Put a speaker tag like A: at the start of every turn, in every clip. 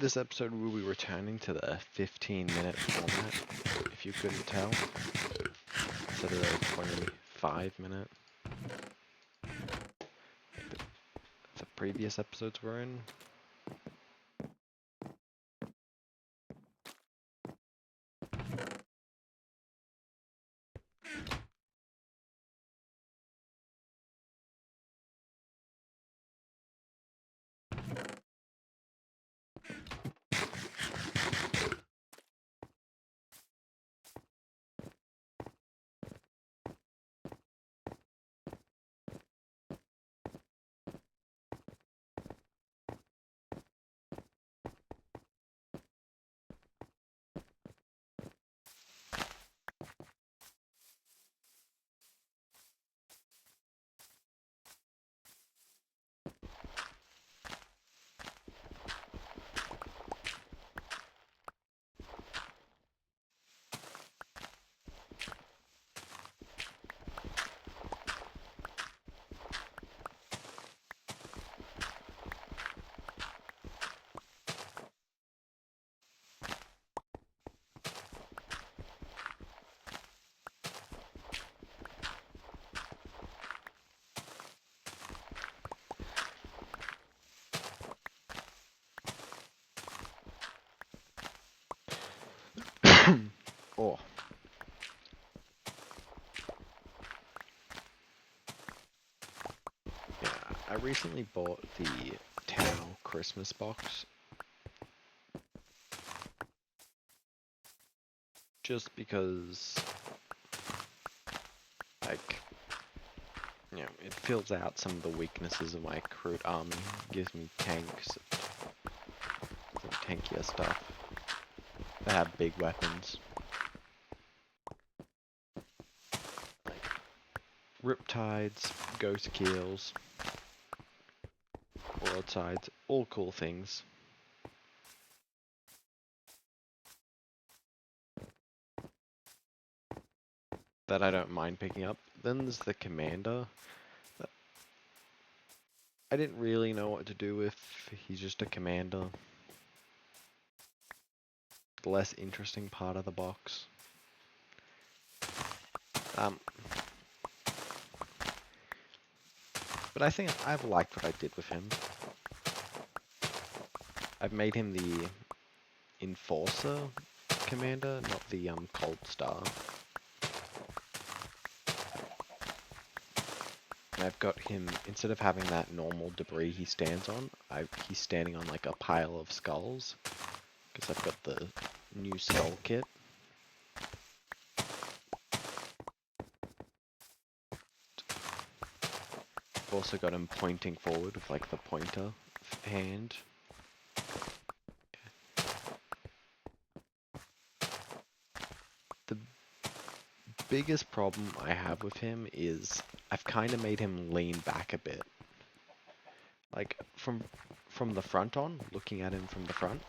A: This episode we'll be returning to the 15-minute format, if you couldn't tell, instead of the 25-minute the previous episodes were in. Oh. Yeah, I recently bought the Tao Christmas box. Just because, like, you know, it fills out some of the weaknesses of my recruit army, gives me tanks, some tankier stuff that have big weapons. Like, Riptides, Ghost Keels, Broadsides, all cool things. That I don't mind picking up. Then there's the Commander. That I didn't really know what to do with. He's just a commander. The less interesting part of the box. But I think I've liked what I did with him. I've made him the Enforcer commander, not the Cold Star. And I've got him, instead of having that normal debris he stands on, he's standing on like a pile of skulls. Because I've got the new skull kit. I've also got him pointing forward with like the pointer hand. The biggest problem I have with him is I've kind of made him lean back a bit. Like from the front on, looking at him from the front,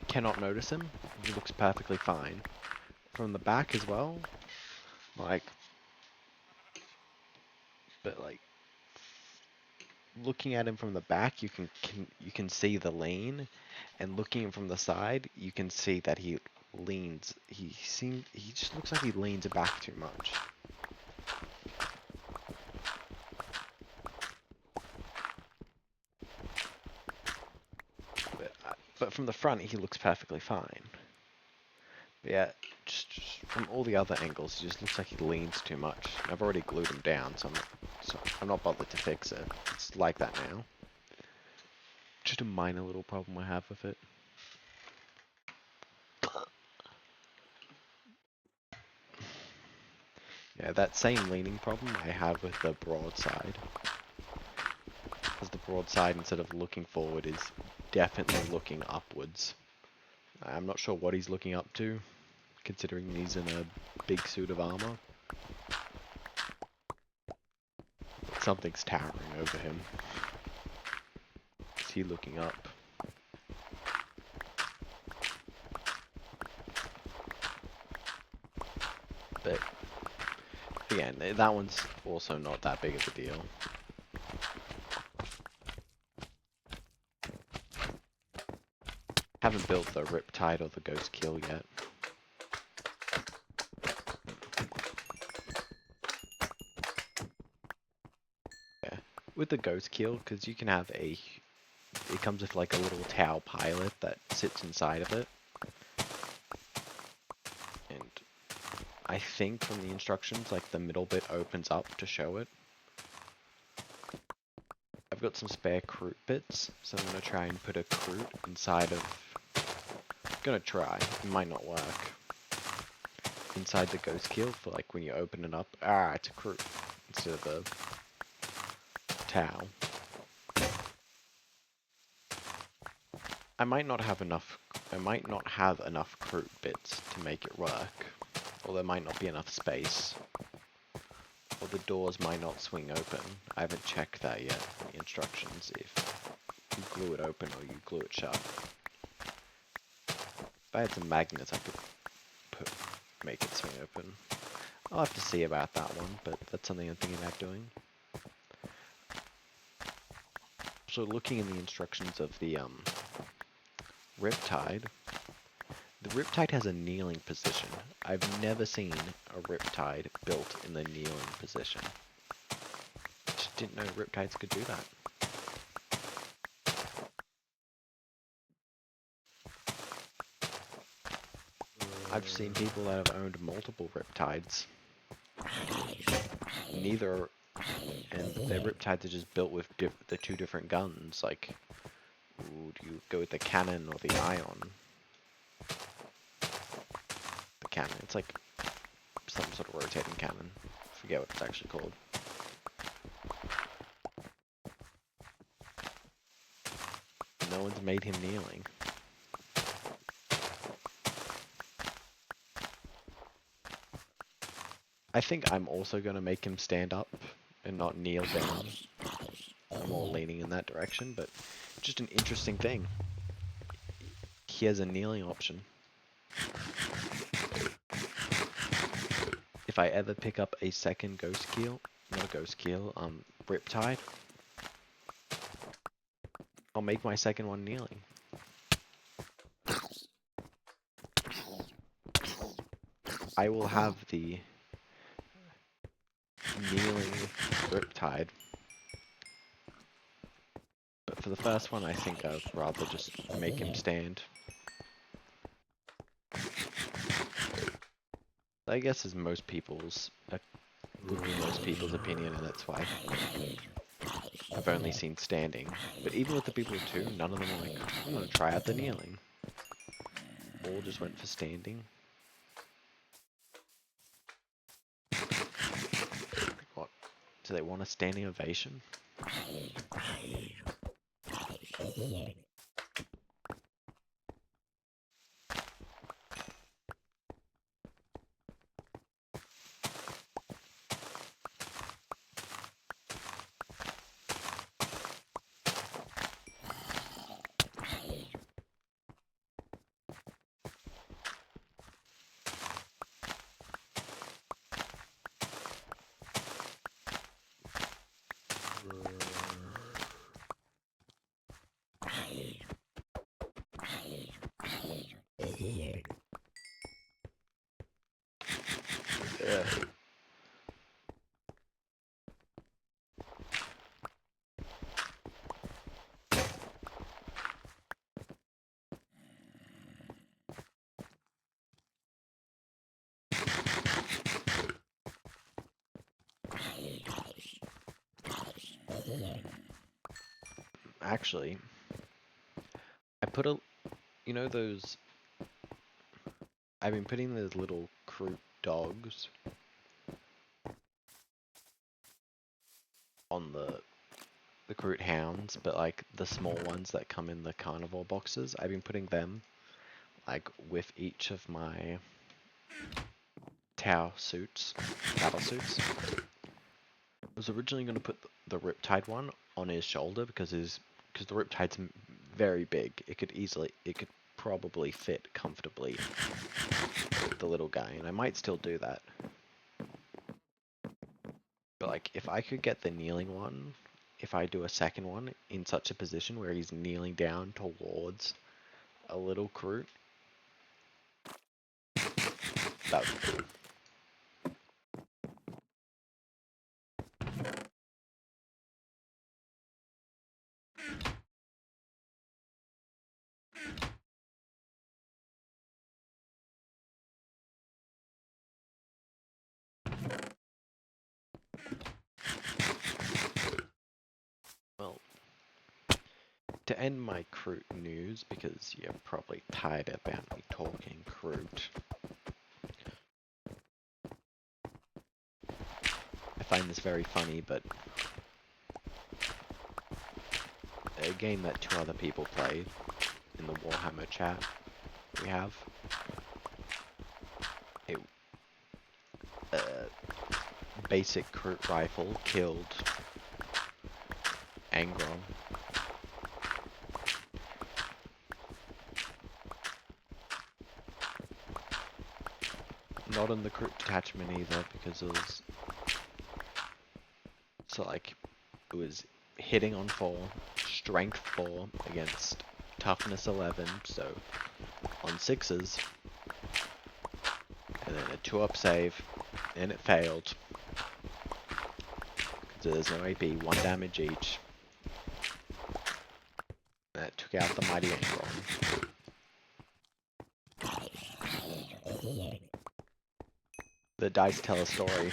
A: cannot notice him. He looks perfectly fine. From the back as well, like, but like looking at him from the back, you can see the lean, and looking from the side, you can see that he leans. He just looks like he leans back too much. But from the front, he looks perfectly fine. But yeah, just from all the other angles, he just looks like he leans too much. I've already glued him down, so I'm not bothered to fix it. It's like that now. Just a minor little problem I have with it. Yeah, that same leaning problem I have with the broadside. Because the broadside, instead of looking forward, is definitely looking upwards. I'm not sure what he's looking up to, considering he's in a big suit of armor. But something's towering over him. Is he looking up? But again, that one's also not that big of a deal. Haven't built the Riptide or the Ghost Kill yet. Yeah. With the Ghost Kill, because you can have a... It comes with like a little towel pilot that sits inside of it. And I think from the instructions, like the middle bit opens up to show it. I've got some spare Kroot bits, so I'm going to try and put a Kroot inside of... Gonna try, it might not work. Inside the Ghost Kill for like when you open it up, it's a Kroot instead of a towel. I might not have enough Kroot bits to make it work, or there might not be enough space, or the doors might not swing open. I haven't checked that yet in the instructions, if you glue it open or you glue it shut. If I had some magnets, I could make it swing open. I'll have to see about that one, but that's something I'm thinking about doing. So looking in the instructions of the Riptide, the Riptide has a kneeling position. I've never seen a Riptide built in the kneeling position. Just didn't know Riptides could do that. I've seen people that have owned multiple Riptides. Neither, and their Riptides are just built with the two different guns. Like, ooh, do you go with the cannon or the ion? The cannon. It's like some sort of rotating cannon. I forget what it's actually called. No one's made him kneeling. I think I'm also going to make him stand up and not kneel down. I'm more leaning in that direction, but just an interesting thing. He has a kneeling option. If I ever pick up a second Ghost Kill, not a Ghost Kill, Riptide, I'll make my second one kneeling. I will have the kneeling Riptide. But for the first one, I think I'd rather just make him stand. I guess is most people's, would be most people's opinion, and that's why I've only seen standing. But even with the people too, none of them are like, I'm gonna try out the kneeling. All just went for standing. What? Do they want a standing ovation? Yeah. Actually, I put you know those, I've been putting those little Kroot dogs on the Kroot hounds, but like the small ones that come in the carnivore boxes, I've been putting them like with each of my battle suits. I was originally going to put the Riptide one on his shoulder because the Riptide's very big. It could probably fit comfortably the little guy, and I might still do that. But like, if I could get the kneeling one, if I do a second one in such a position where he's kneeling down towards a little crew. That was cool. Well, to end my Kroot news, because you're probably tired about me talking Kroot, I find this very funny, but a game that 2 other people played in the Warhammer chat we have, it, basic Kroot rifle killed Angron. Not in the Kroot detachment either, because it was... So like, it was hitting on 4, strength 4 against toughness 11, so on 6s, and then a 2-up save, and it failed. Because there's no AP, 1 damage each. And that took out the mighty Angron. The dice tell a story.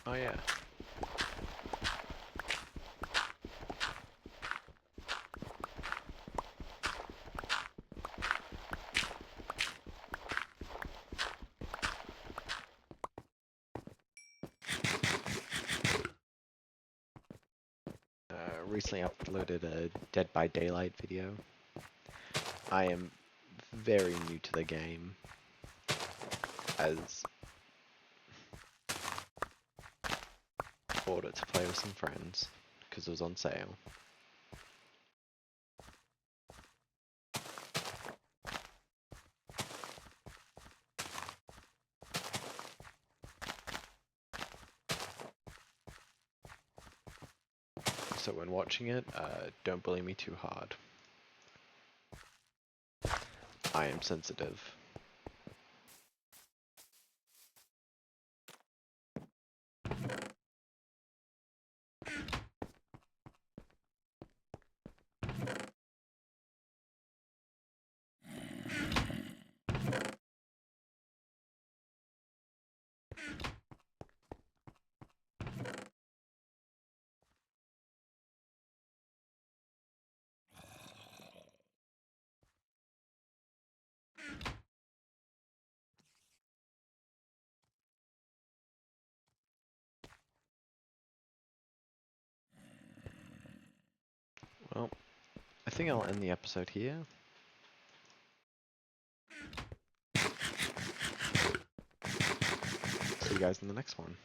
A: Oh yeah. Recently uploaded a Dead by Daylight video. I am very new to the game, as bought it to play with some friends because it was on sale. So when watching it, don't bully me too hard. I am sensitive. Well, I think I'll end the episode here. See you guys in the next one.